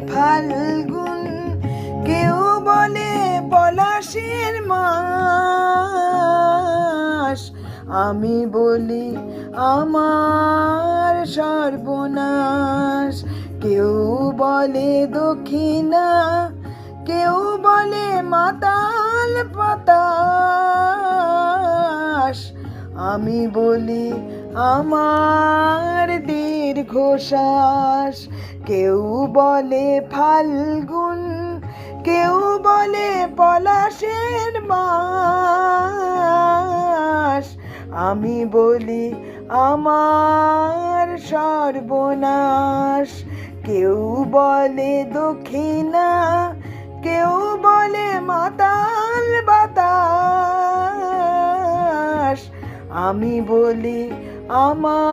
ফাল্গুন, কেউ বলে পলাশের মাস। আমি বলি আমার সর্বনাশ। কেউ বলে দক্ষিণা, কেউ বলে মাতাল বাতাস। আমি বলি আমার দীর্ঘশ্বাস। কেউ বলে ফাল্গুন, কেউ বলে পলাশের মাস। আমি বলি আমার সর্বনাশ। কেউ বলে দক্ষিণা, কেউ বলে মাতাল বাতাস। আমি বলি আমার